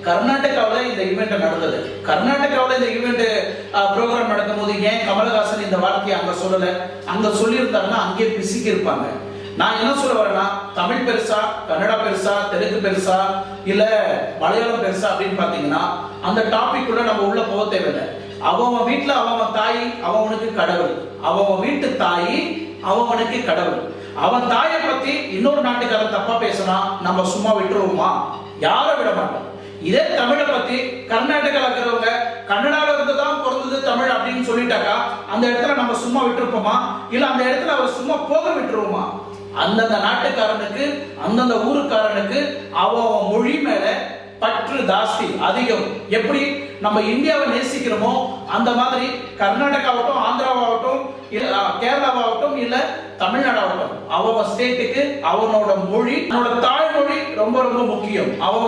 கர்நாடகாவில் இந்த ஈவெண்ட் நடந்தது. கர்நாடகாவில் இந்த ஈவெண்ட் ப்ரோக்ராம் நடக்கும்போது ஏன் கமலஹாசன் இந்த வார்த்தையை அங்க சொல்லல? அங்க சொல்லியிருந்தாங்கன்னா அங்கே பிசிக்கி இருப்பாங்க. நான் என்ன சொல்ல வரேன்னா, தமிழ் பெருசா, கன்னடா பெருசா, தெலுங்கு பெருசா, இல்ல மலையாளம் பெருசா அப்படின்னு பாத்தீங்கன்னா அந்த டாபிக் கூட நம்ம உள்ள போக தேவையில்லை. அவன் வீட்டுல அவன் தாய் அவனுக்கு கடவுள், அவன் வீட்டு தாய் அவனுக்கு கடவுள். அவன் தாயை பத்தி இன்னொரு நாட்டுக்காரன் தப்பா பேசினா நம்ம சும்மா விட்டுருவோமா? யாரும் விட மாட்டோம். இதே தமிழை பத்தி கர்நாடகாவில் இருக்கிறவங்க கன்னடால இருந்து தான் பிறந்தது தமிழ் அப்படின்னு சொல்லிட்டாக்கா அந்த இடத்துல நம்ம சும்மா விட்டுருப்போமா? இல்ல அந்த இடத்துல அவர் சும்மா போக விட்டுருவோமா? அந்தந்த நாட்டுக்காரனுக்கு அந்தந்த ஊருக்காரனுக்கு அவன் மொழி மேல பற்று ஜாஸ்தி அதிகம். எப்படி நம்ம இந்தியாவை நேசிக்கிறோமோ அந்த மாதிரி கர்நாடகாவாகட்டும், ஆந்திராவாகட்டும், கேரளாவாகட்டும், இல்ல தமிழ்நாடாகட்டும், அவன் ஸ்டேட்டுக்கு அவனோட மொழி, அவனோட தாய்மொழி ரொம்ப ரொம்ப முக்கியம். அவன்